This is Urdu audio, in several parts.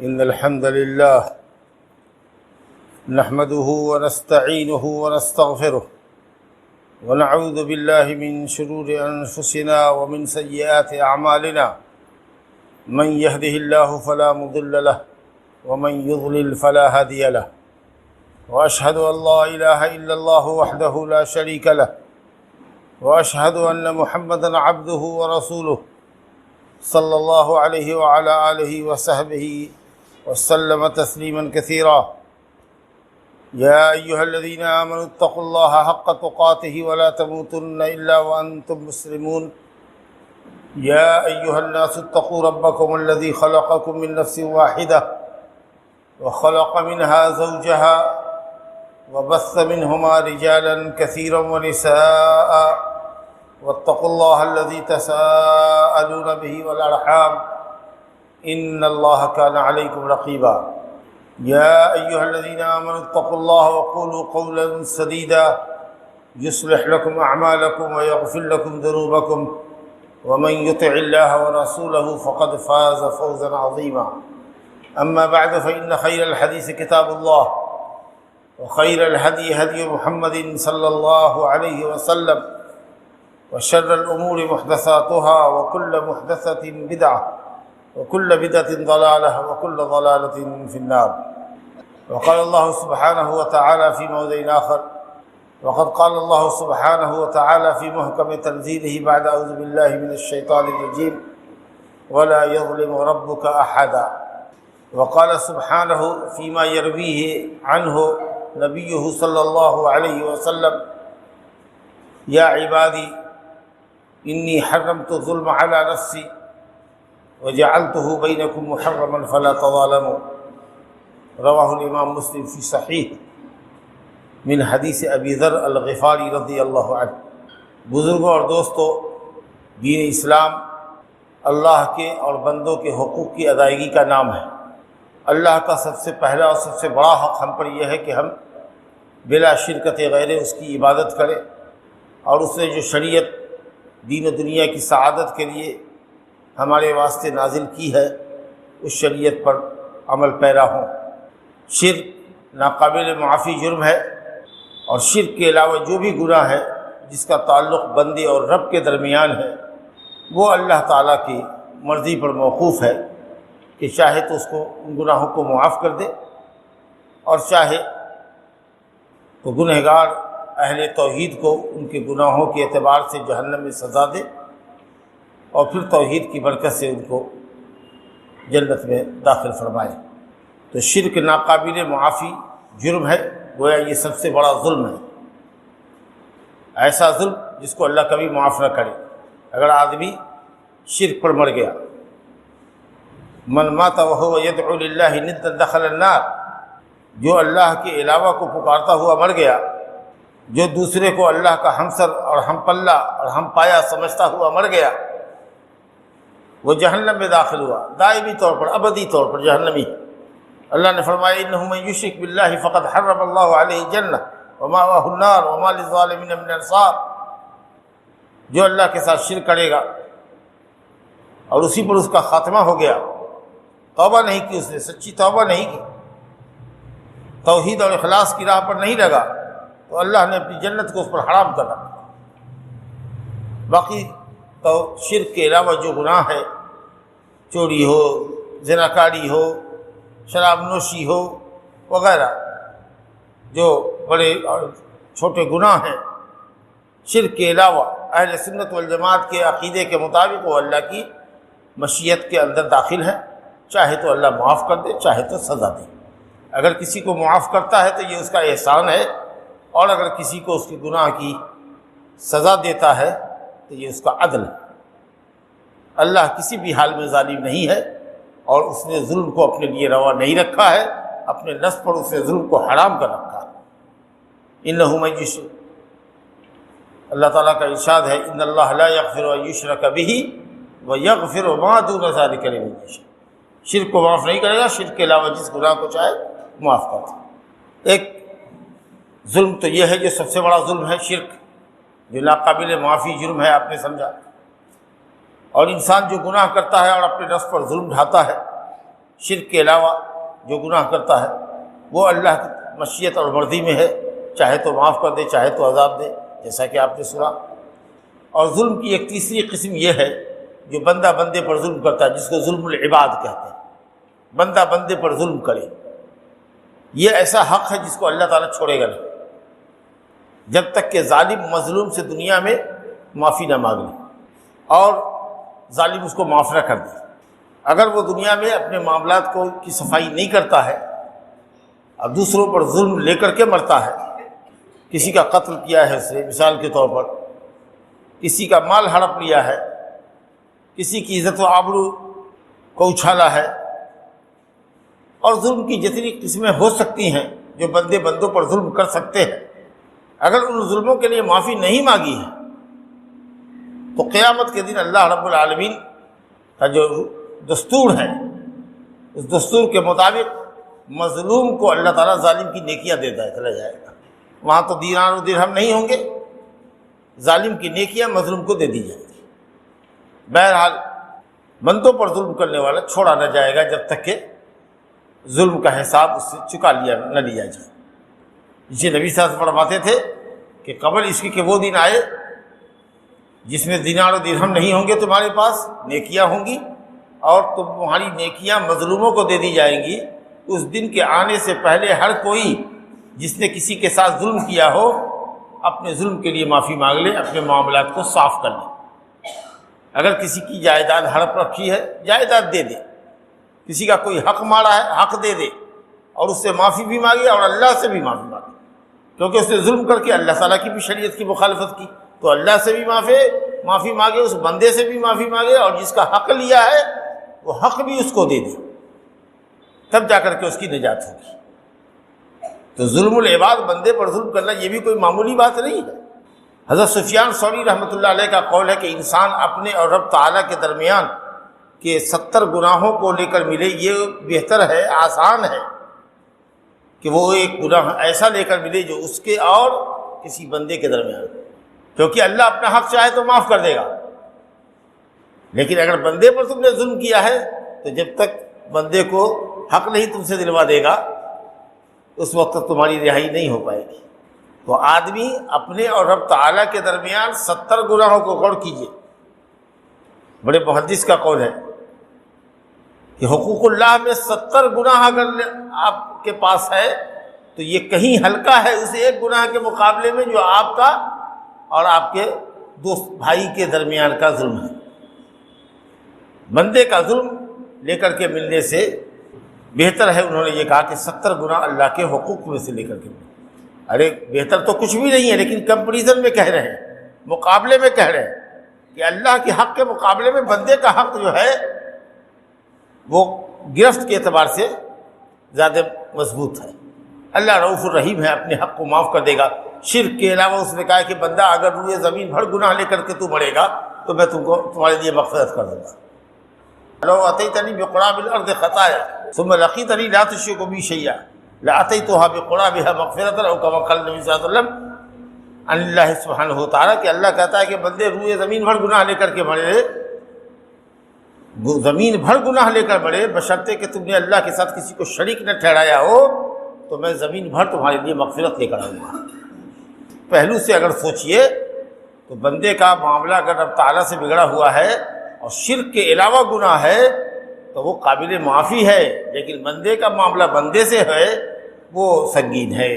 إن الحمد لله نحمده ونستعينه ونستغفره ونعوذ بالله من شرور أنفسنا ومن سيئات أعمالنا من يهده الله فلا مضل له ومن يضلل فلا هادي له وأشهد أن لا إله إلا الله وحده لا شريك له وأشهد أن محمدًا عبده ورسوله صلى الله عليه وعلى آله وصحبه وسلم تسليما كثيرا يا أيها الذين آمنوا اتقوا الله حق تقاته ولا تموتن إلا وأنتم مسلمون يا أيها الناس اتقوا ربكم الذي خلقكم من نفس واحدة وخلق منها زوجها وبث منهما رجالا كثيرا ونساء واتقوا الله الذي تساءلون به والأرحام إن الله كان عليكم رقيبا يا أيها الذين آمنوا اتقوا الله وقولوا قولا سديدا يصلح لكم أعمالكم ويغفر لكم ذنوبكم ومن يطع الله ورسوله فقد فاز فوزا عظيما أما بعد فإن خير الحديث كتاب الله وخير الهدي هدي محمد صلى الله عليه وسلم وشر الأمور محدثاتها وكل محدثة بدعة وكل بدعة ضلالة وكل ضلالة في النار. وقال الله سبحانه وتعالى في موضع آخر وقد قال الله سبحانه وتعالى في محكم تنزيله بعد أعوذ بالله من الشيطان الرجيم ولا يظلم ربك أحدا. وقال سبحانه فيما يرويه عنه نبيه صلى الله عليه وسلم يا عبادي إني حرمت الظلم على نفسي وجعلته بينكم محرما فلا تظالموا. رواہ الامام مسلم فی صحیح من حدیث ابی ذر الغفاری رضی اللہ عنہ. بزرگوں اور دوستو، دین اسلام اللہ کے اور بندوں کے حقوق کی ادائیگی کا نام ہے. اللہ کا سب سے پہلا اور سب سے بڑا حق ہم پر یہ ہے کہ ہم بلا شرکت غیر اس کی عبادت کریں اور اس نے جو شریعت دین و دنیا کی سعادت کے لیے ہمارے واسطے نازل کی ہے اس شریعت پر عمل پیرا ہوں. شرک ناقابل معافی جرم ہے، اور شرک کے علاوہ جو بھی گناہ ہے جس کا تعلق بندے اور رب کے درمیان ہے وہ اللہ تعالیٰ کی مرضی پر موقوف ہے کہ چاہے تو اس کو ان گناہوں کو معاف کر دے اور چاہے تو گنہگار اہل توحید کو ان کے گناہوں کے اعتبار سے جہنم میں سزا دے اور پھر توحید کی برکت سے ان کو جنت میں داخل فرمائے. تو شرک ناقابل معافی جرم ہے، گویا یہ سب سے بڑا ظلم ہے، ایسا ظلم جس کو اللہ کبھی معاف نہ کرے. اگر آدمی شرک پر مر گیا، من مات وهو يدعو لله ندا دخل النار، جو اللہ کے علاوہ کو پکارتا ہوا مر گیا، جو دوسرے کو اللہ کا ہمسر اور ہم پلہ اور ہم پایا سمجھتا ہوا مر گیا، وہ جہنم میں داخل ہوا، دائمی طور پر ابدی طور پر جہنمی. اللہ نے فرمایا انہ من یشرک باللہ فقد حرم اللہ علیہ الجنہ ومأواہ النار وما للظالمین من انصار. جو اللہ کے ساتھ شرک کرے گا اور اسی پر اس کا خاتمہ ہو گیا، توبہ نہیں کی، اس نے سچی توبہ نہیں کی، توحید اور اخلاص کی راہ پر نہیں لگا، تو اللہ نے اپنی جنت کو اس پر حرام کر رکھا. باقی تو شرک کے علاوہ جو گناہ ہے، چوری ہو، زناکاری ہو، شراب نوشی ہو وغیرہ، جو بڑے اور چھوٹے گناہ ہیں، شرک کے علاوہ اہل سنت والجماعت کے عقیدے کے مطابق وہ اللہ کی مشیت کے اندر داخل ہیں، چاہے تو اللہ معاف کر دے چاہے تو سزا دے. اگر کسی کو معاف کرتا ہے تو یہ اس کا احسان ہے، اور اگر کسی کو اس کے گناہ کی سزا دیتا ہے تو یہ اس کا عدل ہے. اللہ کسی بھی حال میں ظالم نہیں ہے، اور اس نے ظلم کو اپنے لیے روا نہیں رکھا ہے، اپنے نفس پر اس نے ظلم کو حرام کر رکھا ہے. انہ من یشرک، اللہ تعالیٰ کا ارشاد ہے ان اللہ لا یغفر ان یشرک بہ ویغفر ما دون ذلک لمن یشاء. شرک کو معاف نہیں کرے گا، شرک کے علاوہ جس گناہ کو چاہے معاف کرتا. ایک ظلم تو یہ ہے جو سب سے بڑا ظلم ہے، شرک، جو ناقابل معافی جرم ہے، آپ نے سمجھا. اور انسان جو گناہ کرتا ہے اور اپنے نفس پر ظلم ڈھاتا ہے، شرک کے علاوہ جو گناہ کرتا ہے وہ اللہ کی مشیت اور مرضی میں ہے، چاہے تو معاف کر دے، چاہے تو عذاب دے، جیسا کہ آپ نے سنا۔ اور ظلم کی ایک تیسری قسم یہ ہے جو بندہ بندے پر ظلم کرتا ہے، جس کو ظلم العباد کہتے ہیں، بندہ بندے پر ظلم کرے۔ یہ ایسا حق ہے جس کو اللہ تعالیٰ چھوڑے گا نہیں جب تک کہ ظالم مظلوم سے دنیا میں معافی نہ مانگ لے اور ظالم اس کو معاف نہ کر دے۔ اگر وہ دنیا میں اپنے معاملات کی صفائی نہیں کرتا ہے اور دوسروں پر ظلم لے کر کے مرتا ہے، کسی کا قتل کیا ہے، اسے مثال کے طور پر کسی کا مال ہڑپ لیا ہے، کسی کی عزت و آبرو کو اچھالا ہے، اور ظلم کی جتنی قسمیں ہو سکتی ہیں جو بندے بندوں پر ظلم کر سکتے ہیں، اگر ان ظلموں کے لیے معافی نہیں مانگی ہے تو قیامت کے دن اللہ رب العالمین کا جو دستور ہے اس دستور کے مطابق مظلوم کو اللہ تعالیٰ ظالم کی نیکیاں دیتا ہے چلا جائے گا۔ وہاں تو دینار و درہم نہیں ہوں گے، ظالم کی نیکیاں مظلوم کو دے دی جائیں گی۔ بہرحال بندوں پر ظلم کرنے والا چھوڑا نہ جائے گا جب تک کہ ظلم کا حساب اس سے چکا نہ لیا جائے۔ جسے نبی صلی اللہ علیہ وسلم فرماتے تھے کہ قبل اس کے وہ دن آئے جس میں دینار و درہم نہیں ہوں گے، تمہارے پاس نیکیاں ہوں گی اور تمہاری نیکیاں مظلوموں کو دے دی جائیں گی۔ اس دن کے آنے سے پہلے ہر کوئی جس نے کسی کے ساتھ ظلم کیا ہو اپنے ظلم کے لیے معافی مانگ لے، اپنے معاملات کو صاف کر لے۔ اگر کسی کی جائیداد ہڑپ رکھی ہے، جائیداد دے دے، کسی کا کوئی حق مارا ہے، حق دے دے، اور اس سے معافی بھی مانگے اور اللہ سے بھی معافی مانگے، کیونکہ اس نے ظلم کر کے اللہ تعالیٰ کی بھی شریعت کی مخالفت کی، تو اللہ سے بھی معافی مانگے، اس بندے سے بھی معافی مانگے، اور جس کا حق لیا ہے وہ حق بھی اس کو دے دے، تب جا کر کے اس کی نجات ہوگی۔ تو ظلم العباد، بندے پر ظلم کرنا، یہ بھی کوئی معمولی بات نہیں ہے۔ حضرت سفیان ثوری رحمۃ اللہ علیہ کا قول ہے کہ انسان اپنے اور رب تعالیٰ کے درمیان کے 70 گناہوں کو لے کر ملے، یہ بہتر ہے، آسان ہے کہ وہ ایک گناہ ایسا لے کر ملے جو اس کے اور کسی بندے کے درمیان، کیونکہ اللہ اپنا حق چاہے تو معاف کر دے گا، لیکن اگر بندے پر تم نے ظلم کیا ہے تو جب تک بندے کو حق نہیں تم سے دلوا دے گا اس وقت تک تمہاری رہائی نہیں ہو پائے گی۔ تو آدمی اپنے اور رب تعالیٰ کے درمیان 70 گناہوں کو غور کیجئے۔ بڑے محدث کا قول ہے کہ حقوق اللہ میں 70 گناہ اگر آپ کے پاس ہے تو یہ کہیں ہلکا ہے اس ایک گناہ کے مقابلے میں جو آپ کا اور آپ کے دوست بھائی کے درمیان کا ظلم ہے۔ بندے کا ظلم لے کر کے ملنے سے بہتر ہے، انہوں نے یہ کہا کہ 70 گناہ اللہ کے حقوق میں سے لے کر کے ملے۔ ارے بہتر تو کچھ بھی نہیں ہے، لیکن کمپریزن میں کہہ رہے ہیں، مقابلے میں کہہ رہے ہیں کہ اللہ کے حق کے مقابلے میں بندے کا حق جو ہے وہ گرفت کے اعتبار سے زیادہ مضبوط ہے۔ اللہ رؤوف الرحیم ہے، اپنے حق کو معاف کر دے گا۔ شرک کے علاوہ اس نے کہا کہ بندہ اگر روئے زمین بھر گناہ لے کر کے تو مرے گا تو میں تمہارے لیے مغفرت کر دوں گا۔ لو اتیتنی بقراب الارض خطایا ثم لقیتنی لا تشرک بی شیئا لاتیتها بقرابها مغفرۃ او کما قال نبی صلی اللہ علیہ وسلم عن اللہ سبحانہ وتعالی، کہ اللہ کہتا ہے کہ بندے روئے زمین بھر گناہ لے کر کے مرے، زمین بھر گناہ لے کر مرے، بشرطے کہ تم نے اللہ کے ساتھ کسی کو شریک نہ ٹھہرایا ہو تو میں زمین بھر تمہارے لیے مغفرت لے کر آؤں گا۔ پہلو سے اگر سوچئے تو بندے کا معاملہ اگر رب تعالیٰ سے بگڑا ہوا ہے اور شرک کے علاوہ گناہ ہے تو وہ قابل معافی ہے، لیکن بندے کا معاملہ بندے سے ہے وہ سنگین ہے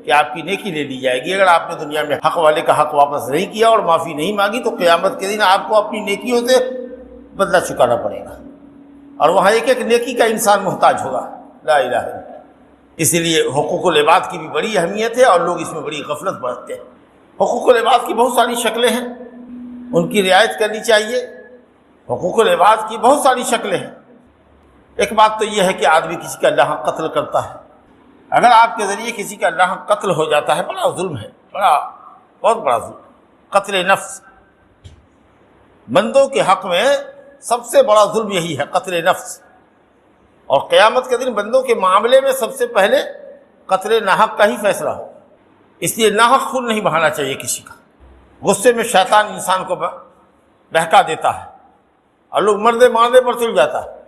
کہ آپ کی نیکی لے لی جائے گی۔ اگر آپ نے دنیا میں حق والے کا حق واپس نہیں کیا اور معافی نہیں مانگی تو قیامت کے دن آپ کو اپنی نیکیوں سے بدلہ چکانا پڑے گا، اور وہاں ایک ایک نیکی کا انسان محتاج ہوگا۔ لا الہ الا اللہ۔ اسی لیے حقوق العباد کی بھی بڑی اہمیت ہے اور لوگ اس میں بڑی غفلت برتتے ہیں۔ حقوق العباد کی بہت ساری شکلیں ہیں، ان کی رعایت کرنی چاہیے۔ حقوق العباد کی بہت ساری شکلیں ہیں۔ ایک بات تو یہ ہے کہ آدمی کسی کا اللہ قتل کرتا ہے، اگر آپ کے ذریعے کسی کا اللہ قتل ہو جاتا ہے، بڑا ظلم ہے، بہت بڑا ظلم، قتل نفس۔ بندوں کے حق میں سب سے بڑا ظلم یہی ہے، قتل نفس، اور قیامت کے دن بندوں کے معاملے میں سب سے پہلے قتل ناحق کا ہی فیصلہ ہو۔ اس لیے ناحق خون نہیں بہانا چاہیے کسی کا۔ غصے میں شیطان انسان کو بہکا دیتا ہے اور لوگ مردے مارنے پر چل جاتا ہے،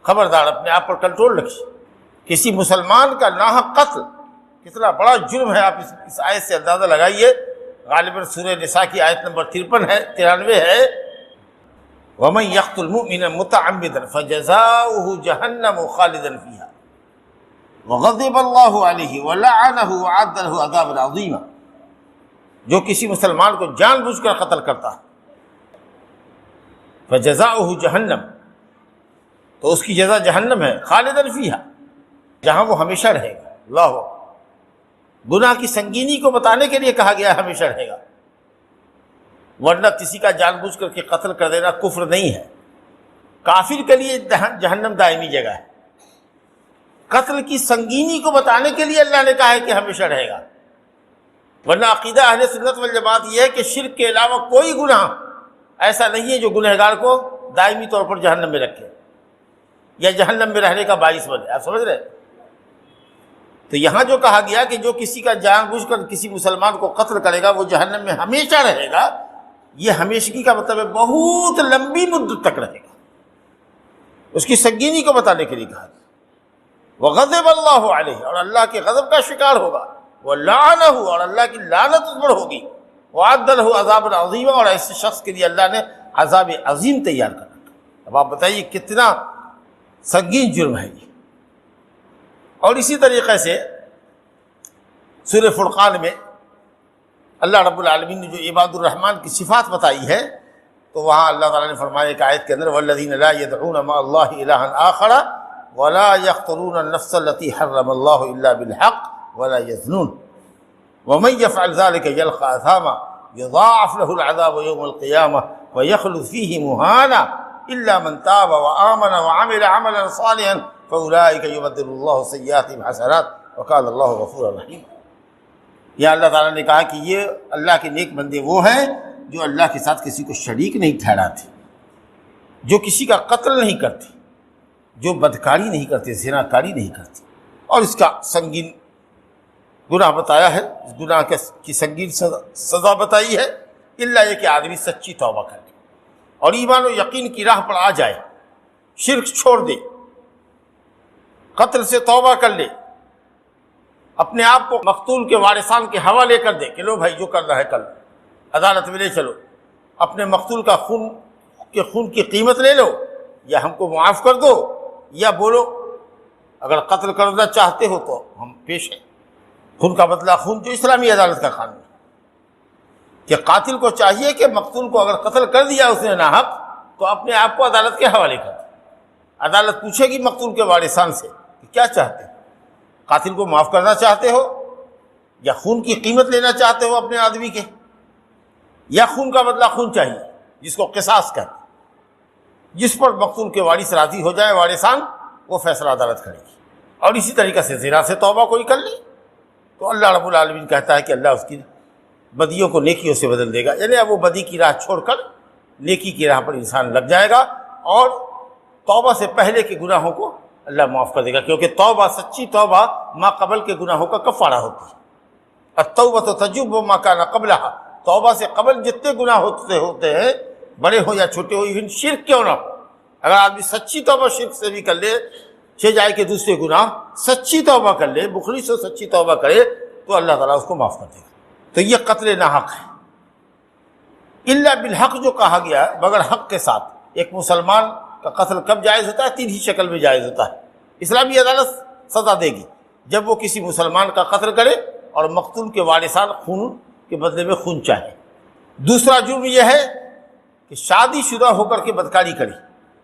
خبردار اپنے آپ پر کنٹرول رکھیے۔ کسی مسلمان کا ناحق قتل کتنا بڑا جرم ہے، آپ اس آیت سے اندازہ لگائیے۔ غالباً سورہ نساء کی آیت نمبر 93 ہے، وَمَن يَقْتُلْ مُؤْمِنًا مُتَعَمِّدًا فَجَزَاؤُهُ جَهَنَّمُ خَالِدًا فِيهَا وَغَضِبَ اللَّهُ عَلَيْهِ وَلَعَنَهُ وَأَعَدَّ لَهُ عَذَابًا عَظِيمًا۔ جو کسی مسلمان کو جان بوجھ کر قتل کرتا ہے فَجَزَاؤُهُ جَهَنَّمُ، تو اس کی جزا جہنم ہے، خالداً فیہا، جہاں وہ ہمیشہ رہے گا۔ اللہ اکبر۔ گناہ کی سنگینی کو بتانے کے لیے کہا گیا ہمیشہ رہے گا، ورنہ کسی کا جان بوجھ کر کے قتل کر دینا کفر نہیں ہے۔ کافر کے لیے جہنم دائمی جگہ ہے۔ قتل کی سنگینی کو بتانے کے لیے اللہ نے کہا ہے کہ ہمیشہ رہے گا، ورنہ عقیدہ اہل سنت والجماعت یہ ہے کہ شرک کے علاوہ کوئی گناہ ایسا نہیں ہے جو گنہگار کو دائمی طور پر جہنم میں رکھے یا جہنم میں رہنے کا باعث بنے۔ آپ سمجھ رہے ہیں؟ تو یہاں جو کہا گیا کہ جو کسی کا جان بوجھ کر کسی مسلمان کو قتل کرے گا وہ جہنم میں ہمیشہ رہے گا، یہ ہمیشگی کا مطلب ہے بہت لمبی مدت تک رہے گا۔ اس کی سنگینی کو بتانے کے لیے کہا گیا۔ وغضب اللہ علیہ، اور اللہ کے غضب کا شکار ہوگا، ولعنہ، اور اللہ کی لعنت اس پر ہوگی، وعد لہ عذاب عظیم، اور ایسے شخص کے لیے اللہ نے عذاب عظیم تیار کر رکھا۔ اب آپ بتائیے کتنا سنگین جرم ہے یہ۔ اور اسی طریقے سے سورہ فرقان میں اللہ رب العالمین نے جو عباد الرحمن کی صفات بتائی ہے، تو وہاں اللہ تعالیٰ نے فرمایا ایک آیت کے اندر والذین لا يدعون مع اللہ الہا آخر ولا يقتلون النفس التي حرم اللہ الا بالحق ولا يزنون ومن يفعل ذلك يلقى اثاما يضاعف له العذاب يوم القيامة ويخلد فيه مهانا الا من تاب وآمن وعمل عملا صالحا فأولئك يبدل الله سيئاتهم حسنات وكان الله غفورا رحيما۔ یا اللہ تعالیٰ نے کہا کہ یہ اللہ کے نیک بندے وہ ہیں جو اللہ کے ساتھ کسی کو شریک نہیں ٹھہراتے، جو کسی کا قتل نہیں کرتے، جو بدکاری نہیں کرتے، زناکاری نہیں کرتے۔ اور اس کا سنگین گناہ بتایا ہے، اس گناہ کی سنگین سزا بتائی ہے، الا یہ کہ آدمی سچی توبہ کر لے اور ایمان و یقین کی راہ پر آ جائے، شرک چھوڑ دے، قتل سے توبہ کر لے، اپنے آپ کو مقتول کے وارثان کے حوالے کر دے کہ لو بھائی جو کرنا ہے کر لو، عدالت میں لے چلو، اپنے مقتول کا خون کی قیمت لے لو، یا ہم کو معاف کر دو، یا بولو اگر قتل کرنا چاہتے ہو تو ہم پیش ہیں۔ خون کا بدلہ خون، جو اسلامی عدالت کا قانون ہے کہ قاتل کو چاہیے کہ مقتول کو اگر قتل کر دیا اس نے ناحق تو اپنے آپ کو عدالت کے حوالے کر دے۔ عدالت پوچھے گی مقتول کے وارثان سے کہ کیا چاہتے ہیں، قاتل کو معاف کرنا چاہتے ہو یا خون کی قیمت لینا چاہتے ہو اپنے آدمی کے، یا خون کا بدلہ خون چاہیے جس کو قصاص کہتے ہیں۔ جس پر مقتول کے وارث راضی ہو جائے وارثان، وہ فیصلہ عدالت کرے گی۔ اور اسی طریقے سے زنا سے توبہ کوئی کر لے تو اللہ رب العالمین کہتا ہے کہ اللہ اس کی بدیوں کو نیکیوں سے بدل دے گا، یعنی اب وہ بدی کی راہ چھوڑ کر نیکی کی راہ پر انسان لگ جائے گا، اور توبہ سے پہلے کے گناہوں کو اللہ معاف کر دے گا، کیونکہ توبہ، سچی توبہ ما قبل کے گناہوں کا کفارہ ہوتی ہے۔ التوبۃ تجب ما کان قبلها، توبہ سے قبل جتنے گناہ ہوتے ہیں، بڑے ہو یا چھوٹے ہو، ایون شرک کیوں نہ ہو، اگر آدمی سچی توبہ شرک سے بھی کر لے، جائے کہ دوسرے گناہ، سچی توبہ کر لے، مخلص سے سچی توبہ کرے تو اللہ تعالیٰ اس کو معاف کر دے گا۔ تو یہ قتل ناحق ہے۔ الا بالحق جو کہا گیا بغیر حق کے ساتھ، ایک مسلمان کا قتل کب جائز ہوتا ہے؟ تین ہی شکل میں جائز ہوتا ہے۔ اسلامی عدالت سزا دے گی جب وہ کسی مسلمان کا قتل کرے اور مقتول کے وارثان خون کے بدلے میں خون چاہے۔ دوسرا جرم یہ ہے کہ شادی شدہ ہو کر کے بدکاری کرے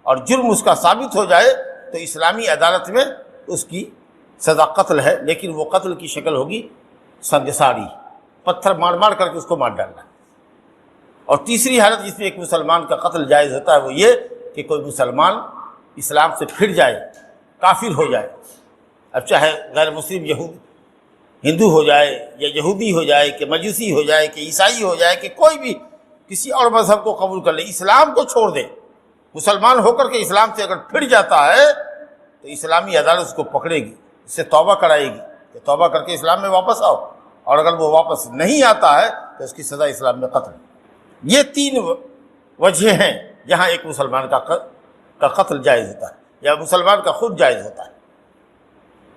اور جرم اس کا ثابت ہو جائے تو اسلامی عدالت میں اس کی سزا قتل ہے، لیکن وہ قتل کی شکل ہوگی سنگساری، پتھر مار مار کر کے اس کو مار ڈالنا۔ اور تیسری حالت جس میں ایک مسلمان کا قتل جائز ہوتا ہے وہ یہ کہ کوئی مسلمان اسلام سے پھر جائے، کافر ہو جائے، اب چاہے غیر مسلم ہندو ہو جائے یا یہودی ہو جائے کہ مجوسی ہو جائے کہ عیسائی ہو جائے کہ کوئی بھی کسی اور مذہب کو قبول کر لے، اسلام کو چھوڑ دے، مسلمان ہو کر کے اسلام سے اگر پھر جاتا ہے تو اسلامی عدالت اس کو پکڑے گی، اس سے توبہ کرائے گی کہ توبہ کر کے اسلام میں واپس آؤ، اور اگر وہ واپس نہیں آتا ہے تو اس کی سزا اسلام میں قتل۔ یہ تین وجہ ہیں جہاں ایک مسلمان کا قتل جائز ہوتا ہے۔ یا مسلمان کا خود جائز ہوتا ہے.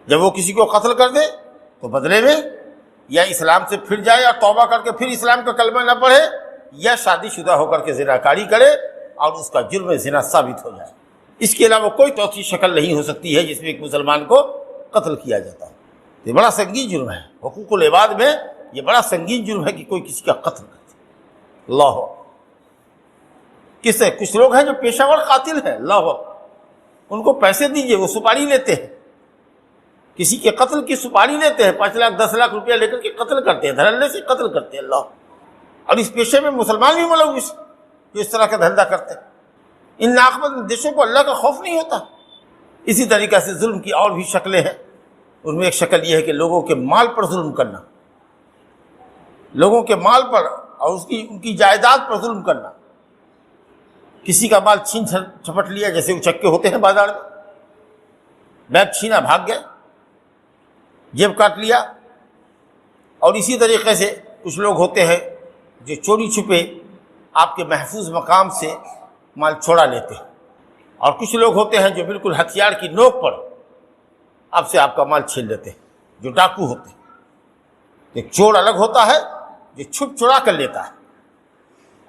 جب وہ کسی کو قتل کر دے تو بدلے میں یا اسلام سے پھر جائے یا توبہ کر کے پھر اسلام کا کلمہ نہ پڑھے، یا شادی شدہ ہو کر کے زناکاری کرے اور اس کا جرم زنا ثابت ہو جائے. اس کے علاوہ کوئی چوتھی شکل نہیں ہو سکتی ہے جس میں ایک مسلمان کو قتل کیا جاتا ہے. یہ بڑا سنگین جرم ہے. حقوق العباد میں یہ بڑا سنگین جرم ہے کہ کوئی کسی کا قتل کرے. اللہ کس ہے؟ کچھ لوگ ہیں جو پیشہ ور قاتل ہیں، اللہ ان کو پیسے دیجئے، وہ سپاری لیتے ہیں، کسی کے قتل کی سپاری لیتے ہیں، 5 لاکھ 10 لاکھ روپیہ لے کر کے قتل کرتے ہیں، دھڑلے سے قتل کرتے ہیں. اللہ، اور اس پیشے میں مسلمان بھی ملوث جو اس طرح کا دھندا کرتے ہیں. ان ناقابل دیشوں کو اللہ کا خوف نہیں ہوتا. اسی طریقہ سے ظلم کی اور بھی شکلیں ہیں. ان میں ایک شکل یہ ہے کہ لوگوں کے مال پر ظلم کرنا، لوگوں کے مال پر اور ان کی جائیداد پر ظلم کرنا. کسی کا مال چھین چھپٹ لیا، جیسے اچکے ہوتے ہیں بازار میں، بیگ چھینا بھاگ گئے، جیب کاٹ لیا. اور اسی طریقے سے کچھ لوگ ہوتے ہیں جو چوری چھپے آپ کے محفوظ مقام سے مال چھوڑا لیتے ہیں. اور کچھ لوگ ہوتے ہیں جو بالکل ہتھیار کی نوک پر آپ سے آپ کا مال چھین لیتے ہیں، جو ڈاکو ہوتے ہیں. ایک چور الگ ہوتا ہے جو چھپ چھڑا کر لیتا ہے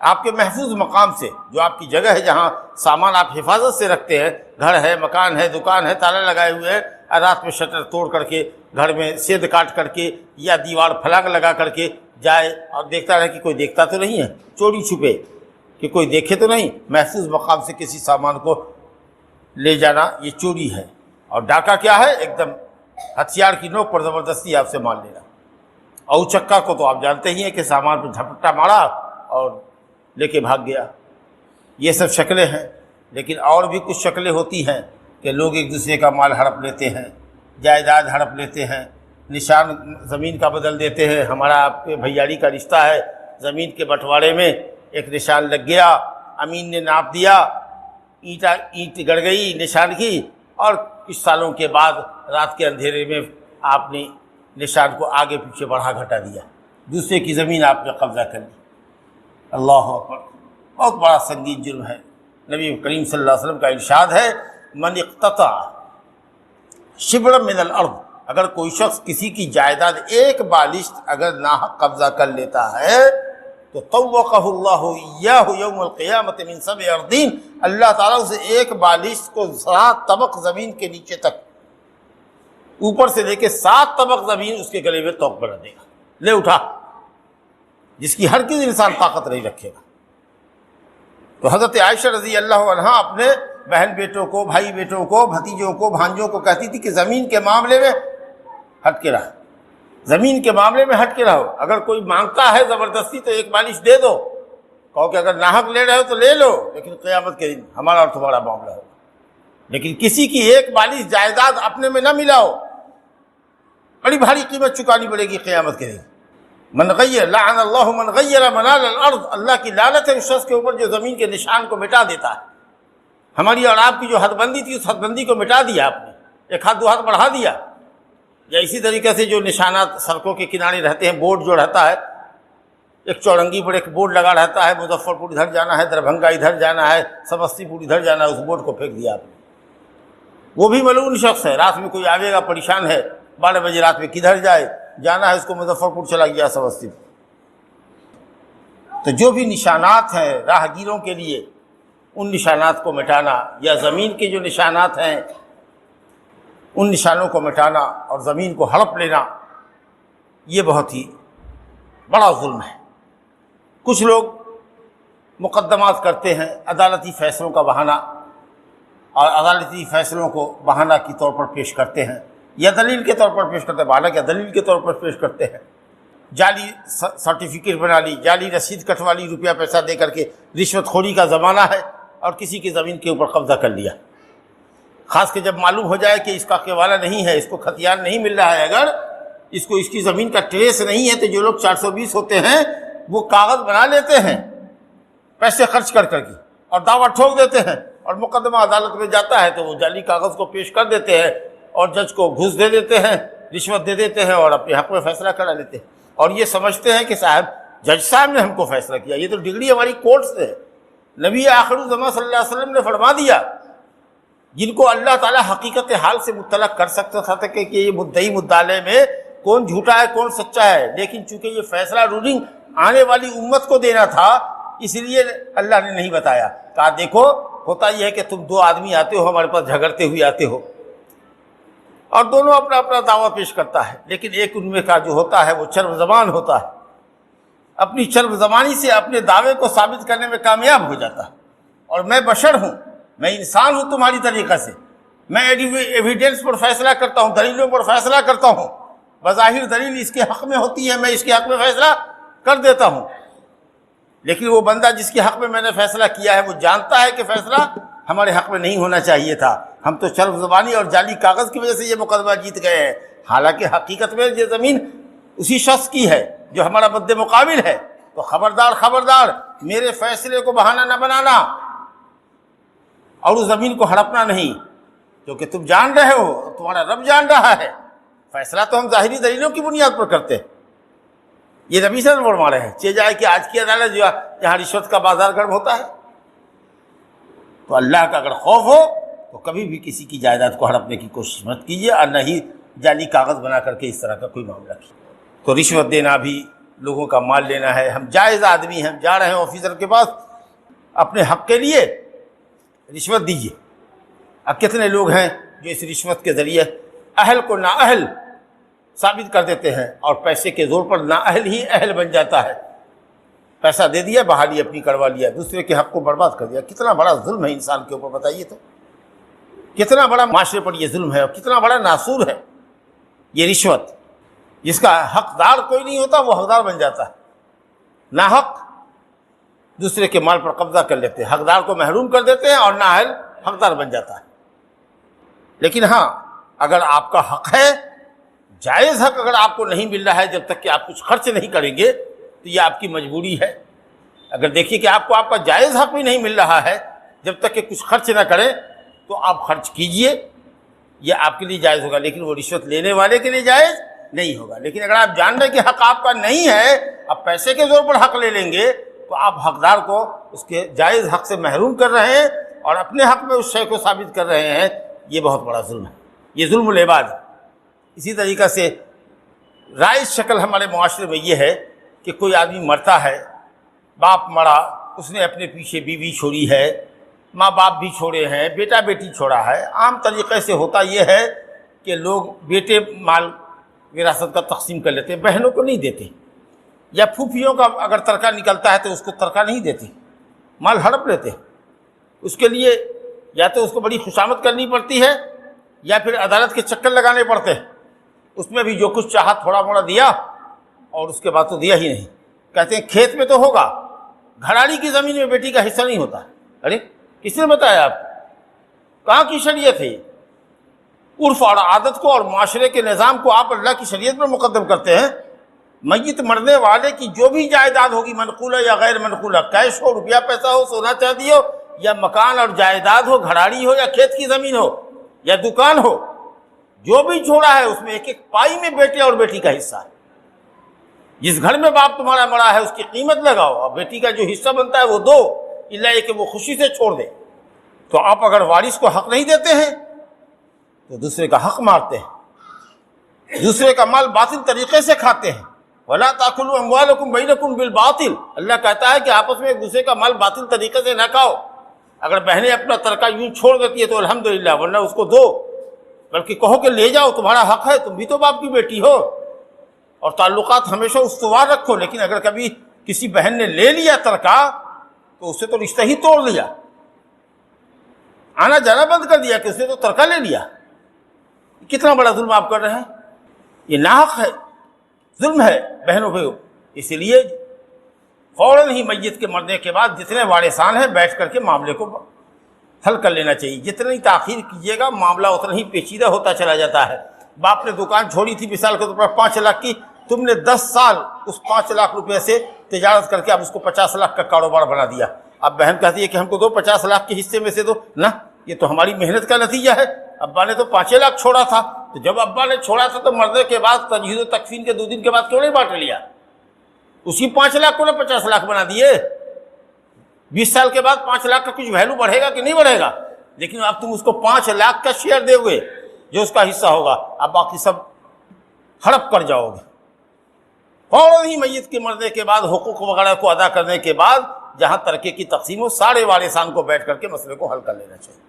آپ کے محفوظ مقام سے، جو آپ کی جگہ ہے جہاں سامان آپ حفاظت سے رکھتے ہیں، گھر ہے، مکان ہے، دکان ہے، تالا لگائے ہوئے ہیں، رات میں شٹر توڑ کر کے گھر میں سیدھ کاٹ کر کے یا دیوار پھلانگ لگا کر کے جائے اور دیکھتا رہے کہ کوئی دیکھتا تو نہیں ہے، چوری چھپے کہ کوئی دیکھے تو نہیں. محفوظ مقام سے کسی سامان کو لے جانا یہ چوری ہے. اور ڈاکہ کیا ہے؟ ایک دم ہتھیار کی نوک پر زبردستی آپ سے مال لینا. اور چکا کو تو آپ جانتے ہی ہیں کہ سامان پہ جھپٹا مارا اور لے کے بھاگ گیا. یہ سب شکلیں ہیں. لیکن اور بھی کچھ شکلیں ہوتی ہیں کہ لوگ ایک دوسرے کا مال ہڑپ لیتے ہیں، جائیداد ہڑپ لیتے ہیں، نشان زمین کا بدل دیتے ہیں. ہمارا آپ کے بھیاڑی کا رشتہ ہے، زمین کے بٹوارے میں ایک نشان لگ گیا، امین نے ناپ دیا، اینٹ گڑ گئی نشان کی، اور کچھ سالوں کے بعد رات کے اندھیرے میں آپ نے نشان کو آگے پیچھے بڑھا گھٹا دیا، دوسرے کی زمین آپ نے قبضہ کر لی. اللہ اکبر، بہت بڑا سنگین جرم ہے. نبی کریم صلی اللہ علیہ وسلم کا ارشاد ہے، من اقتطع شبرا من الارض، اگر کوئی شخص کسی کی جائیداد ایک بالشت اگر ناحق قبضہ کر لیتا ہے تو طوقہ اللہ ایاہ یوم القیامت من 7 اراضین، اللہ تعالیٰ اسے ایک بالشت کو 7 طبق زمین کے نیچے تک، اوپر سے لے کے 7 طبق زمین اس کے گلے میں توق بنا دے گا. لے اٹھا، جس کی ہرگز انسان طاقت نہیں رکھے گا. تو حضرت عائشہ رضی اللہ عنہا اپنے بہن بیٹوں کو، بھائی بیٹوں کو، بھتیجوں کو، بھانجوں کو کہتی تھی کہ زمین کے معاملے میں ہٹ کے رہو، زمین کے معاملے میں ہٹ کے رہو. اگر کوئی مانگتا ہے زبردستی تو ایک بالش دے دو، کہو کہ اگر ناحق لے رہے ہو تو لے لو، لیکن قیامت کے دن ہمارا اور تمہارا معاملہ ہوگا. لیکن کسی کی ایک بالش جائیداد اپنے میں نہ ملاؤ، بڑی بھاری قیمت چکانی پڑے گی قیامت کے دن. من غیر، لعن اللہ من غیر منال الارض، اللہ کی لعنت ہے اس شخص کے اوپر جو زمین کے نشان کو مٹا دیتا ہے. ہماری اور آپ کی جو حد بندی تھی اس حد بندی کو مٹا دیا آپ نے، ایک ہاتھ 2 ہاتھ بڑھا دیا. یا اسی طریقے سے جو نشانات سڑکوں کے کنارے رہتے ہیں، بورڈ جو رہتا ہے، ایک چورنگی پر ایک بورڈ لگا رہتا ہے، مظفر پور ادھر جانا ہے، دربھنگا ادھر جانا ہے، سمستی پور ادھر جانا ہے، اس بورڈ کو پھینک دیا آپ نے. وہ بھی ملعون شخص ہے. رات میں کوئی آئے گا پریشان ہے، 12 بجے رات میں کدھر جائے، جانا ہے اس کو مظفر پور چلا گیا سمستی پور. تو جو بھی نشانات ہیں راہ گیروں کے لیے، ان نشانات کو مٹانا، یا زمین کے جو نشانات ہیں ان نشانوں کو مٹانا اور زمین کو ہڑپ لینا، یہ بہت ہی بڑا ظلم ہے. کچھ لوگ مقدمات کرتے ہیں عدالتی فیصلوں کا بہانہ، اور عدالتی فیصلوں کو بہانہ کے طور پر پیش کرتے ہیں یا دلیل کے طور پر پیش کرتے ہیں، بہانہ کیا دلیل کے طور پر پیش کرتے ہیں. جعلی سرٹیفکیٹ بنا لی، جعلی رسید کٹوا لی، روپیہ پیسہ دے کر کے. رشوت خوری کا زمانہ ہے اور کسی کی زمین کے اوپر قبضہ کر لیا. خاص کہ جب معلوم ہو جائے کہ اس کا حوالہ نہیں ہے، اس کو ختیان نہیں مل رہا ہے، اگر اس کو اس کی زمین کا ٹریس نہیں ہے، تو جو لوگ 420 ہوتے ہیں وہ کاغذ بنا لیتے ہیں پیسے خرچ کر کر کے، اور دعویٰ ٹھوک دیتے ہیں، اور مقدمہ عدالت میں جاتا ہے تو وہ جعلی کاغذ کو پیش کر دیتے ہیں اور جج کو گھوس دے دیتے ہیں، رشوت دے دیتے ہیں اور اپنے حق میں فیصلہ کرا لیتے ہیں. اور یہ سمجھتے ہیں کہ صاحب جج صاحب نے ہم کو فیصلہ کیا، یہ تو ڈگری ہماری کورٹ سے ہے. نبی آخر الزمان صلی اللہ علیہ وسلم نے فرما دیا جن کو اللہ تعالیٰ حقیقت حال سے مطلع کر سکتا تھا کہ یہ مدعی مدعلے میں کون جھوٹا ہے کون سچا ہے، لیکن چونکہ یہ فیصلہ رولنگ آنے والی امت کو دینا تھا اس لیے اللہ نے نہیں بتایا، کہا دیکھو ہوتا یہ ہے کہ تم دو آدمی آتے ہو ہمارے پاس جھگڑتے ہوئے آتے ہو، اور دونوں اپنا اپنا دعویٰ پیش کرتا ہے، لیکن ایک ان میں کا جو ہوتا ہے وہ چرب زبان ہوتا ہے، اپنی چرب زبانی سے اپنے دعوے کو ثابت کرنے میں کامیاب ہو جاتا ہے۔ اور میں بشر ہوں، میں انسان ہوں تمہاری طریقہ سے، میں ایویڈنس پر فیصلہ کرتا ہوں، دلیلوں پر فیصلہ کرتا ہوں، بظاہر دلیل اس کے حق میں ہوتی ہے، میں اس کے حق میں فیصلہ کر دیتا ہوں، لیکن وہ بندہ جس کے حق میں میں نے فیصلہ کیا ہے وہ جانتا ہے کہ فیصلہ ہمارے حق میں نہیں ہونا چاہیے تھا، ہم تو چرب زبانی اور جعلی کاغذ کی وجہ سے یہ مقدمہ جیت گئے ہیں، حالانکہ حقیقت میں یہ زمین اسی شخص کی ہے جو ہمارا مد مقابل ہے۔ تو خبردار خبردار میرے فیصلے کو بہانہ نہ بنانا اور اس زمین کو ہڑپنا نہیں، کیونکہ تم جان رہے ہو، تمہارا رب جان رہا ہے، فیصلہ تو ہم ظاہری دلیلوں کی بنیاد پر کرتے ہیں۔ یہ نبی صلی اللہ علیہ وسلم فرما رہے ہیں، چہ جائے کہ آج کی عدالت جو جہاں رشوت کا بازار گرم ہوتا ہے، تو اللہ کا اگر خوف ہو تو کبھی بھی کسی کی جائیداد کو ہڑپنے کی کوشش مت کیجیے، اور نہ ہی جعلی کاغذ بنا کر کے اس طرح کا کوئی معاملہ کیجیے۔ تو رشوت دینا بھی لوگوں کا مال لینا ہے، ہم جائز آدمی ہیں، ہم جا رہے ہیں آفیسر کے پاس اپنے حق کے لیے، رشوت دیجیے۔ اب کتنے لوگ ہیں جو اس رشوت کے ذریعے اہل کو نااہل ثابت کر دیتے ہیں، اور پیسے کے زور پر نااہل ہی اہل بن جاتا ہے، پیسہ دے دیا بحالی اپنی کروا لیا، دوسرے کے حق کو برباد کر دیا۔ کتنا بڑا ظلم ہے انسان کے اوپر، بتائیے تو کتنا بڑا معاشرے پر یہ ظلم ہے، اور کتنا بڑا ناسور ہے یہ رشوت۔ جس کا حقدار کوئی نہیں ہوتا وہ حقدار بن جاتا ہے، ناحق دوسرے کے مال پر قبضہ کر لیتے ہیں، حقدار کو محروم کر دیتے ہیں اور نااہل حقدار بن جاتا ہے۔ لیکن ہاں، اگر آپ کا حق ہے، جائز حق اگر آپ کو نہیں مل رہا ہے جب تک کہ آپ کچھ خرچ نہیں کریں گے تو یہ آپ کی مجبوری ہے۔ اگر دیکھیے کہ آپ کو آپ کا جائز حق بھی نہیں مل رہا ہے جب تک کہ کچھ خرچ نہ کریں تو آپ خرچ کیجئے، یہ آپ کے لیے جائز ہوگا، لیکن وہ رشوت لینے والے کے لیے جائز نہیں ہوگا۔ لیکن اگر آپ جان رہے کہ حق آپ کا نہیں ہے، آپ پیسے کے زور پر حق لے لیں گے تو آپ حقدار کو اس کے جائز حق سے محروم کر رہے ہیں اور اپنے حق میں اس شے کو ثابت کر رہے ہیں، یہ بہت بڑا ظلم ہے، یہ ظلم العباد ہے۔ اسی طریقہ سے رائج شکل ہمارے معاشرے میں یہ ہے کہ کوئی آدمی مرتا ہے، باپ مرا، اس نے اپنے پیچھے بیوی چھوڑی ہے، ماں باپ بھی چھوڑے ہیں، بیٹا بیٹی چھوڑا ہے۔ عام طریقے سے ہوتا یہ ہے کہ لوگ بیٹے مال وراثت کا تقسیم کر لیتے ہیں، بہنوں کو نہیں دیتے، یا پھوپھیوں کا اگر ترکہ نکلتا ہے تو اس کو ترکہ نہیں دیتے، مال ہڑپ لیتے۔ اس کے لیے یا تو اس کو بڑی خوشامد کرنی پڑتی ہے یا پھر عدالت کے چکر لگانے پڑتے ہیں، اس میں بھی جو کچھ چاہا تھوڑا موڑا دیا اور اس کے بعد تو دیا ہی نہیں۔ کہتے ہیں کھیت میں تو ہوگا، گھراڑی کی زمین میں بیٹی کا حصہ نہیں ہوتا۔ ارے کس نے بتایا آپ کو؟ کہاں کی شریعت ہے؟ عرف اور عادت کو اور معاشرے کے نظام کو آپ اللہ کی شریعت پر مقدم کرتے ہیں۔ میت مرنے والے کی جو بھی جائیداد ہوگی، منقولہ یا غیر منقولہ، کیش ہو، روپیہ پیسہ ہو، سونا چاندی ہو، یا مکان اور جائیداد ہو، گھراڑی ہو یا کھیت کی زمین ہو یا دکان ہو، جو بھی چھوڑا ہے اس میں ایک ایک پائی میں بیٹے اور بیٹی کا حصہ ہے۔ جس گھر میں باپ تمہارا مرا ہے اس کی قیمت لگاؤ، اور بیٹی کا جو حصہ بنتا ہے وہ دو، الا یہ کہ وہ خوشی سے چھوڑ دے۔ تو آپ اگر وارث کو حق نہیں دیتے ہیں تو دوسرے کا حق مارتے ہیں، دوسرے کا مال باطل طریقے سے کھاتے ہیں۔ وَلَا تَأْكُلُوا أَمْوَالَكُمْ بَيْنَكُمْ بِالْبَاطِلِ، اللہ کہتا ہے کہ آپس میں ایک دوسرے کا مال باطل طریقے سے نہ کھاؤ۔ اگر بہنیں اپنا ترکہ یوں چھوڑ دیتی ہے تو الحمدللہ، ورنہ اس کو دو، بلکہ کہو کہ لے جاؤ، تمہارا حق ہے، تم بھی تو باپ کی بیٹی ہو، اور تعلقات ہمیشہ استوار رکھو۔ لیکن اگر کبھی کسی بہن نے لے لیا ترکہ تو اسے تو رشتہ ہی توڑ لیا، آنا جانا بند کر دیا کہ اس نے تو ترکہ لے لیا۔ کتنا بڑا ظلم آپ کر رہے ہیں، یہ ناحق ہے، ظلم ہے بہنوں پہ۔ اسی لیے فوراً ہی میت کے مرنے کے بعد جتنے وارثان ہیں بیٹھ کر کے معاملے کو حل کر لینا چاہیے۔ جتنی تاخیر کیجیے گا معاملہ اتنا ہی پیچیدہ ہوتا چلا جاتا ہے۔ باپ نے دکان چھوڑی تھی مثال کے طور پر 5 لاکھ کی، تم نے 10 سال اس 5 لاکھ روپے سے تجارت کر کے اب اس کو 50 لاکھ کا کاروبار بنا دیا۔ اب بہن کہتی ہے کہ ہم کو دو 50 لاکھ کے حصے میں سے دو، نہ، یہ تو ہماری محنت کا نتیجہ ہے، ابا نے تو 5 لاکھ چھوڑا تھا، تو جب ابا نے چھوڑا تھا تو مرنے کے بعد تجہیز و تکفین کے 2 دن کے بعد کیوں نہیں بانٹ لیا؟ اسی 5 لاکھ کو نے 50 لاکھ بنا دیے۔ 20 سال کے بعد 5 لاکھ کا کچھ ویلو بڑھے گا کہ نہیں بڑھے گا؟ لیکن اب تم اس کو 5 لاکھ کا شیئر دے گے جو اس کا حصہ ہوگا، اب باقی سب ہڑپ کر جاؤ گے۔ فوراً ہی میت کے مرنے کے بعد حقوق وغیرہ کو ادا کرنے کے بعد جہاں ترکے کی تقسیم ہو، سارے وارثان کو بیٹھ کر کے مسئلے کو حل کر لینا چاہیے۔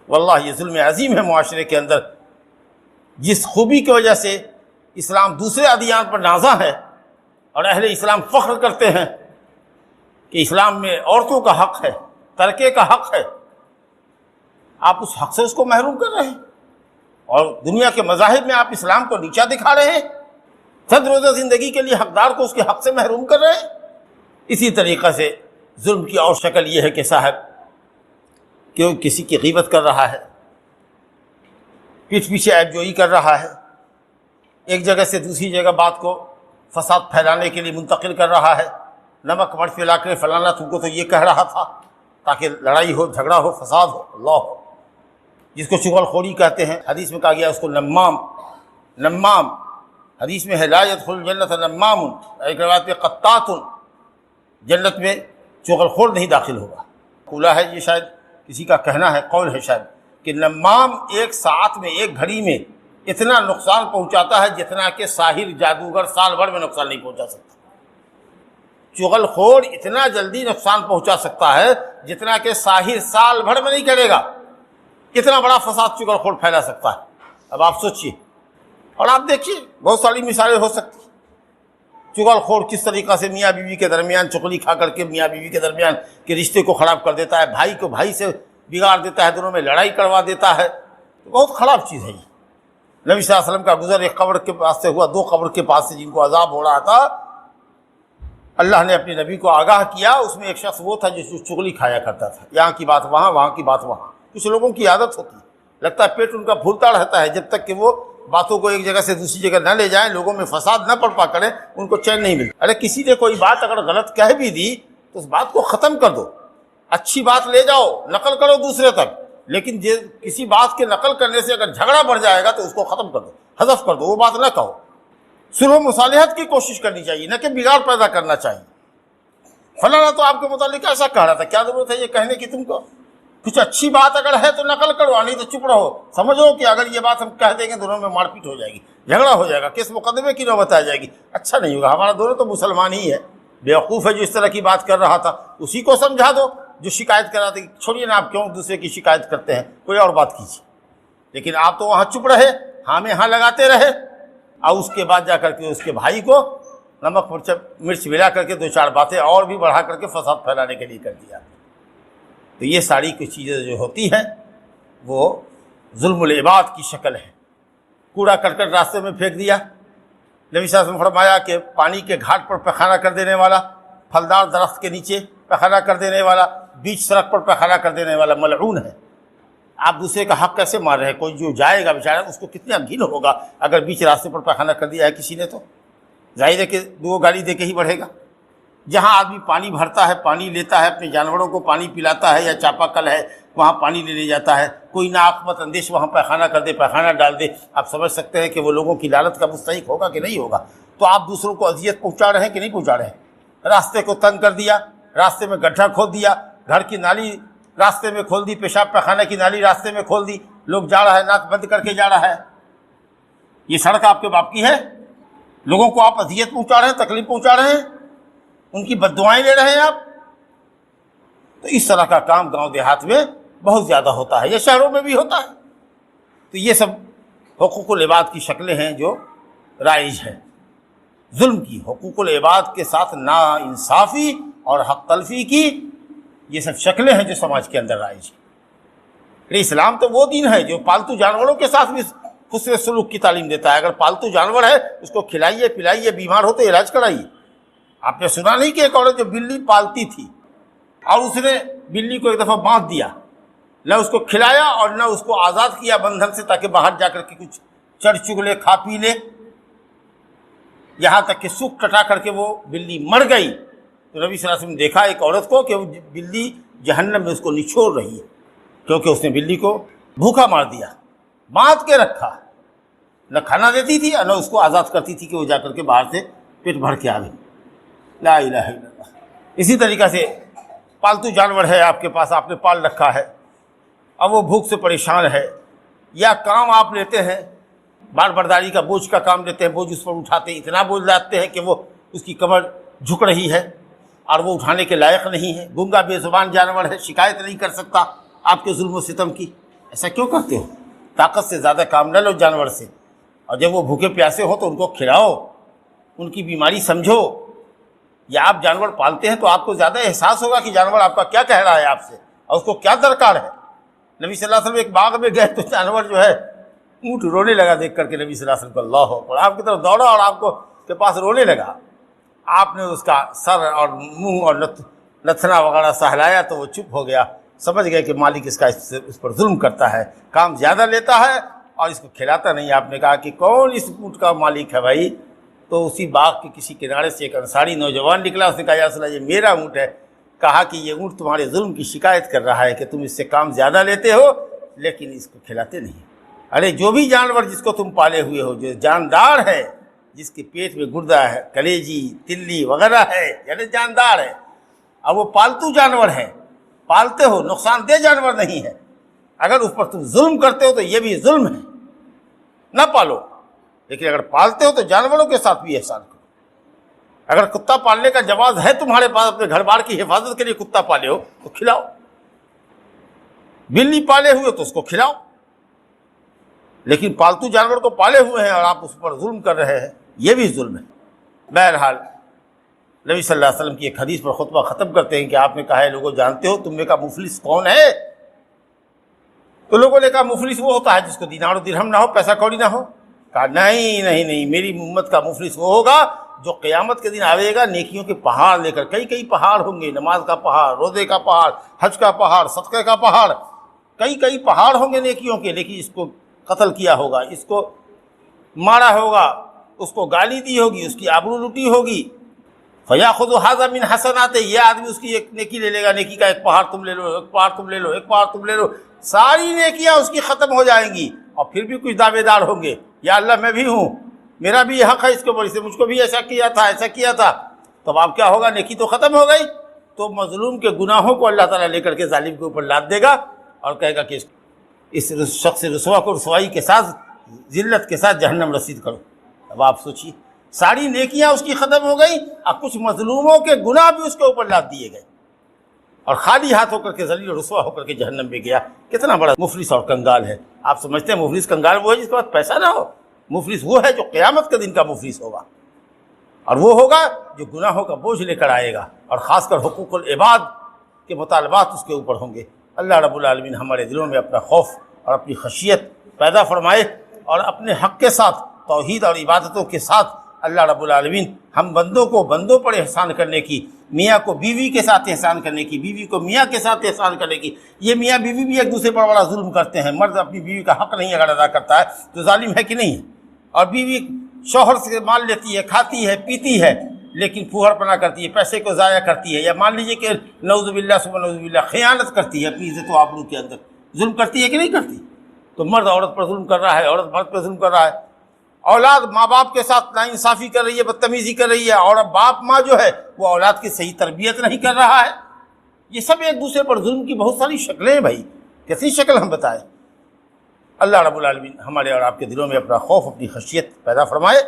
واللہ یہ ظلم عظیم ہے معاشرے کے اندر، جس خوبی کی وجہ سے اسلام دوسرے ادیان پر نازاں ہے اور اہل اسلام فخر کرتے ہیں کہ اسلام میں عورتوں کا حق ہے، ترکے کا حق ہے، آپ اس حق سے اس کو محروم کر رہے ہیں، اور دنیا کے مذاہب میں آپ اسلام کو نیچا دکھا رہے ہیں، صد روزہ زندگی کے لیے حقدار کو اس کے حق سے محروم کر رہے ہیں۔ اسی طریقہ سے ظلم کی اور شکل یہ ہے کہ صاحب کہ کسی کی غیبت کر رہا ہے، پیٹھ پیچھے عیب جوئی کر رہا ہے، ایک جگہ سے دوسری جگہ بات کو فساد پھیلانے کے لیے منتقل کر رہا ہے، نمک مرچ پلا کے فلانا تم کو تو یہ کہہ رہا تھا، تاکہ لڑائی ہو، جھگڑا ہو، فساد ہو، اللہ ہو، جس کو چغل خوری کہتے ہیں۔ حدیث میں کہا گیا اس کو نمام، حدیث میں ہے لا يدخل الجنت نمام، ایک روایت میں قطات، جنت میں چغل خور نہیں داخل ہوگا۔ کھلا ہے، یہ شاید کسی کا کہنا ہے، قول ہے شاید، کہ نمام ایک ساعت میں، ایک گھڑی میں اتنا نقصان پہنچاتا ہے جتنا کہ ساحر جادوگر سال بھر میں نقصان نہیں پہنچا سکتا۔ چغل خور اتنا جلدی نقصان پہنچا سکتا ہے جتنا کہ ساحر سال بھر میں نہیں کرے گا، اتنا بڑا فساد چغل خور پھیلا سکتا ہے۔ اب آپ سوچئے اور آپ دیکھیے، بہت ساری مثالیں ہو سکتی۔ چغل خور کس طریقہ سے میاں بیوی کے درمیان چغلی کھا کر کے میاں بیوی کے درمیان کے رشتے کو خراب کر دیتا ہے، بھائی کو بھائی سے بگاڑ دیتا ہے، دونوں میں لڑائی کروا دیتا ہے، بہت خراب چیز ہے یہ۔ نبی صلی اللہ علیہ وسلم کا گزر ایک قبر کے پاس سے ہوا، 2 قبر کے پاس سے جن کو عذاب ہو رہا تھا، اللہ نے اپنے نبی کو آگاہ کیا، اس میں ایک شخص وہ تھا جو چغلی کھایا کرتا تھا، یہاں کی بات وہاں، وہاں کی بات وہاں۔ کچھ لوگوں کی عادت ہوتی ہے، لگتا ہے پیٹ ان کا پھولتا رہتا ہے، جب تک کہ وہ باتوں کو ایک جگہ سے دوسری جگہ نہ لے جائیں، لوگوں میں فساد نہ پڑپا کریں، ان کو چین نہیں ملتا۔ ارے کسی نے کوئی بات اگر غلط کہہ بھی دی تو اس بات کو ختم کر دو، اچھی بات لے جاؤ، نقل کرو دوسرے تک، لیکن کسی بات کے نقل کرنے سے اگر جھگڑا بڑھ جائے گا تو اس کو ختم کر دو، حذف کر دو، وہ بات نہ کہو۔ صلح و مصالحت کی کوشش کرنی چاہیے، نہ کہ بگاڑ پیدا کرنا چاہیے۔ فلانا تو آپ کے متعلق ایسا کہہ رہا تھا، کیا ضرورت ہے یہ کہنے کی تم کو؟ کچھ اچھی بات اگر ہے تو نقل کرو، نہیں تو چپ رہو، سمجھو کہ اگر یہ بات ہم کہہ دیں گے دونوں میں مار پیٹ ہو جائے گی، جھگڑا ہو جائے گا، کس مقدمے کی نوبت آ جائے گی، اچھا نہیں ہوگا۔ ہمارا دونوں تو مسلمان ہی ہے، بیوقوف ہے جو اس طرح کی بات کر رہا تھا، اسی کو سمجھا دو جو شکایت کر رہا تھا، چھوڑیے نا، آپ کیوں دوسرے کی شکایت کرتے ہیں، کوئی اور بات کیجیے۔ لیکن آپ تو وہاں چپ رہے، ہاں میں ہاں لگاتے رہے، اور اس کے بعد جا کر کے اس کے بھائی کو نمک مرچ ملا کر کے 2-4 باتیں اور بھی بڑھا کر کے فساد پھیلانے کے لیے کر دیا۔ تو یہ ساری کچھ چیزیں جو ہوتی ہیں وہ ظلم العباد کی شکل ہے۔ کوڑا کرکٹ راستے میں پھینک دیا، نبی صلی اللہ علیہ وسلم فرمایا کہ پانی کے گھاٹ پر پیخانہ کر دینے والا، پھلدار درخت کے نیچے پیخانہ کر دینے والا، بیچ سڑک پر پیخانہ کر دینے والا ملعون ہے۔ آپ دوسرے کا حق کیسے مار رہے ہیں؟ کوئی جو جائے گا بیچارہ، اس کو کتنا گھن ہوگا اگر بیچ راستے پر پیخانہ کر دیا ہے کسی نے، تو ظاہر ہے کہ 2 گالی دے کے ہی بڑھے گا۔ جہاں آدمی پانی بھرتا ہے، پانی لیتا ہے، اپنے جانوروں کو پانی پلاتا ہے، یا چاپا کل ہے وہاں پانی لے جاتا ہے، کوئی ناعاقبت اندیش وہاں پیخانہ کر دے، پیخانہ ڈال دے، آپ سمجھ سکتے ہیں کہ وہ لوگوں کی لعنت کا مستحق ہوگا کہ نہیں ہوگا۔ تو آپ دوسروں کو اذیت پہنچا رہے ہیں کہ نہیں پہنچا رہے ہیں؟ راستے کو تنگ کر دیا، راستے میں گڈھا کھود دیا، گھر کی نالی راستے میں کھول دی، پیشاب پیخانہ کی نالی راستے میں کھول دی، لوگ جا رہا ہے ناک بند کر کے جا رہا ہے۔ یہ سڑک آپ کے باپ کی ہے؟ لوگوں کو آپ اذیت پہنچا رہے ہیں، تکلیف پہنچا رہے ہیں، ان کی بد دعائیں لے رہے ہیں آپ۔ تو اس طرح کا کام گاؤں دیہات میں بہت زیادہ ہوتا ہے، یا شہروں میں بھی ہوتا ہے۔ تو یہ سب حقوق العباد کی شکلیں ہیں جو رائج ہیں۔ ظلم کی، حقوق العباد کے ساتھ ناانصافی اور حق تلفی کی، یہ سب شکلیں ہیں جو سماج کے اندر رائج ہیں۔ اسلام تو وہ دین ہے جو پالتو جانوروں کے ساتھ بھی حسن سلوک کی تعلیم دیتا ہے۔ اگر پالتو جانور ہے اس کو کھلائیے پلائیے، بیمار ہو تو علاج کرائیے۔ آپ نے سنا نہیں کہ ایک عورت جو بلی پالتی تھی اور اس نے بلی کو ایک دفعہ باندھ دیا، نہ اس کو کھلایا اور نہ اس کو آزاد کیا بندھن سے تاکہ باہر جا کر کے کچھ چر چگ لے، کھا پی لے، یہاں تک کہ سوکھ کٹا کر کے وہ بلی مر گئی۔ تو نبی صلی اللہ علیہ وسلم نے دیکھا ایک عورت کو کہ وہ بلی جہنم میں اس کو نچوڑ رہی ہے، کیونکہ اس نے بلی کو بھوکا مار دیا، باندھ کے رکھا، نہ کھانا دیتی تھی اور نہ اس کو آزاد کرتی تھی کہ وہ جا کر کے باہر سے پیٹ بھر کے آ گئی۔ لا الہ الا اللہ۔ اسی طریقہ سے پالتو جانور ہے آپ کے پاس، آپ نے پال رکھا ہے اب وہ بھوک سے پریشان ہے، یا کام آپ لیتے ہیں، بار برداری کا بوجھ کا کام لیتے ہیں، بوجھ اس پر اٹھاتے ہیں، اتنا بوجھ لاتے ہیں کہ وہ اس کی کمر جھک رہی ہے اور وہ اٹھانے کے لائق نہیں ہے، گنگا بے زبان جانور ہے، شکایت نہیں کر سکتا آپ کے ظلم و ستم کی، ایسا کیوں کرتے ہو؟ طاقت سے زیادہ کام نہ لو جانور سے، اور جب وہ بھوکے پیاسے ہو تو ان کو کھلاؤ، ان کی بیماری سمجھو۔ یا آپ جانور پالتے ہیں تو آپ کو زیادہ احساس ہوگا کہ جانور آپ کا کیا کہہ رہا ہے آپ سے اور اس کو کیا درکار ہے۔ نبی صلی اللہ علیہ وسلم ایک باغ میں گئے تو جانور جو ہے اونٹ رونے لگا دیکھ کر کے نبی صلی اللہ علیہ وسلم کو، اللہ اکبر، آپ کی طرف دوڑا اور آپ کو کے پاس رونے لگا، آپ نے اس کا سر اور منہ اور لتھنا وغیرہ سہلایا تو وہ چپ ہو گیا، سمجھ گئے کہ مالک اس کا اس پر ظلم کرتا ہے، کام زیادہ لیتا ہے اور اس کو کھلاتا نہیں۔ آپ نے کہا کہ کون اس اونٹ کا مالک ہے بھائی؟ تو اسی باغ کے کسی کنارے سے ایک انصاری نوجوان نکلا، اس نے کہا یا رسول اللہ یہ میرا اونٹ ہے۔ کہا کہ یہ اونٹ تمہارے ظلم کی شکایت کر رہا ہے کہ تم اس سے کام زیادہ لیتے ہو لیکن اس کو کھلاتے نہیں۔ ارے جو بھی جانور جس کو تم پالے ہوئے ہو، جو جاندار ہے، جس کے پیٹ میں گردہ ہے، کلیجی، تلی وغیرہ ہے، یعنی جاندار ہے، اور وہ پالتو جانور ہے، پالتے ہو، نقصان دہ جانور نہیں ہے، اگر اس پر تم ظلم کرتے ہو تو یہ بھی ظلم ہے، نہ پالو۔ لیکن اگر پالتے ہو تو جانوروں کے ساتھ بھی احسان کرو۔ اگر کتا پالنے کا جواز ہے تمہارے پاس، اپنے گھر بار کی حفاظت کے لیے کتا پالے ہو تو کھلاؤ، بلی پالے ہوئے تو اس کو کھلاؤ، لیکن پالتو جانور کو پالے ہوئے ہیں اور آپ اس پر ظلم کر رہے ہیں، یہ بھی ظلم ہے۔ بہرحال نبی صلی اللہ علیہ وسلم کی ایک حدیث پر خطبہ ختم کرتے ہیں کہ آپ نے کہا ہے لوگوں جانتے ہو تم نے کہا مفلس کون ہے؟ تو لوگوں نے کہا مفلس وہ ہوتا ہے جس کو دینار و درہم نہ ہو، پیسہ کوڑی نہ ہو۔ کہا نہیں، میری امت کا مفلس وہ ہوگا جو قیامت کے دن آئے گا نیکیوں کے پہاڑ لے کر، کئی پہاڑ ہوں گے، نماز کا پہاڑ، روزے کا پہاڑ، حج کا پہاڑ، صدقے کا پہاڑ، کئی پہاڑ ہوں گے نیکیوں کے، لیکن اس کو قتل کیا ہوگا، اس کو مارا ہوگا، اس کو گالی دی ہوگی، اس کی آبرو لوٹی ہوگی۔ فَيَأْخُذُ هَذَا مِنْ حَسَنَاتِهِ، یہ آدمی اس کی ایک نیکی لے لے گا، نیکی کا ایک پہاڑ تم لے لو، ایک پہاڑ تم لے لو، ایک پہاڑ تم لے لو، ساری نیکیاں اس کی ختم ہو جائیں گی، اور پھر بھی کچھ دعوے دار ہوں گے، یا اللہ میں بھی ہوں، میرا بھی حق ہے اس کے اوپر، اسے مجھ کو بھی ایسا کیا تھا، ایسا کیا تھا۔ تو اب کیا ہوگا؟ نیکی تو ختم ہو گئی، تو مظلوم کے گناہوں کو اللہ تعالیٰ لے کر کے ظالم کے اوپر لاد دے گا اور کہے گا کہ اس شخص رسوا کو رسوائی کے ساتھ، ذلت کے ساتھ جہنم رسید کرو۔ اب آپ سوچیے، ساری نیکیاں اس کی ختم ہو گئی اور کچھ مظلوموں کے گناہ بھی اس کے اوپر لاد دیے گئے، اور خالی ہاتھ ہو کر کے ذلیل و رسوا ہو کر کے جہنم میں گیا۔ کتنا بڑا مفلس اور کنگال ہے! آپ سمجھتے ہیں مفلس کنگال وہ ہے جس کے پاس پیسہ نہ ہو؟ مفلس وہ ہے جو قیامت کے دن کا مفلس ہوگا، اور وہ ہوگا جو گناہوں کا بوجھ لے کر آئے گا، اور خاص کر حقوق العباد کے مطالبات اس کے اوپر ہوں گے۔ اللہ رب العالمین ہمارے دلوں میں اپنا خوف اور اپنی خشیت پیدا فرمائے، اور اپنے حق کے ساتھ، توحید اور عبادتوں کے ساتھ اللہ رب العالمین ہم بندوں کو بندوں پر احسان کرنے کی، میاں کو بیوی کے ساتھ احسان کرنے کی، بیوی کو میاں کے ساتھ احسان کرنے کی۔ یہ میاں بیوی بھی ایک دوسرے پر بڑا ظلم کرتے ہیں، مرد اپنی بیوی کا حق نہیں اگر ادا کرتا ہے تو ظالم ہے کہ نہیں ہے؟ اور بیوی شوہر سے مال لیتی ہے، کھاتی ہے، پیتی ہے، لیکن پھوہڑ پنا کرتی ہے، پیسے کو ضائع کرتی ہے، یا مان لیجیے کہ نعوذ باللہ ثم نعوذ باللہ خیانت کرتی ہے اپنی عزت و آبرو کے اندر، ظلم کرتی ہے کہ نہیں کرتی؟ تو مرد عورت پر ظلم کر رہا ہے، عورت مرد پر ظلم کر رہا ہے، اولاد ماں باپ کے ساتھ ناانصافی کر رہی ہے، بدتمیزی کر رہی ہے، اور اب باپ ماں جو ہے وہ اولاد کی صحیح تربیت نہیں کر رہا ہے۔ یہ سب ایک دوسرے پر ظلم کی بہت ساری شکلیں ہیں بھائی، کیسی شکل ہم بتائیں؟ اللہ رب العالمین ہمارے اور آپ کے دلوں میں اپنا خوف، اپنی خشیت پیدا فرمائے،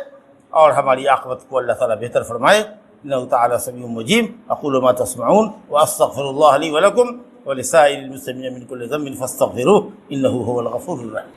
اور ہماری عاقبت کو اللہ تعالیٰ بہتر فرمائے۔ انہ تعالیٰ سمیع مجیب۔ اقول ما تسمعون واستغفر اللہ لی ولکم ولسائر المسلمین من کل ذنب فاستغفروہ انہ هو الغفور الرحیم۔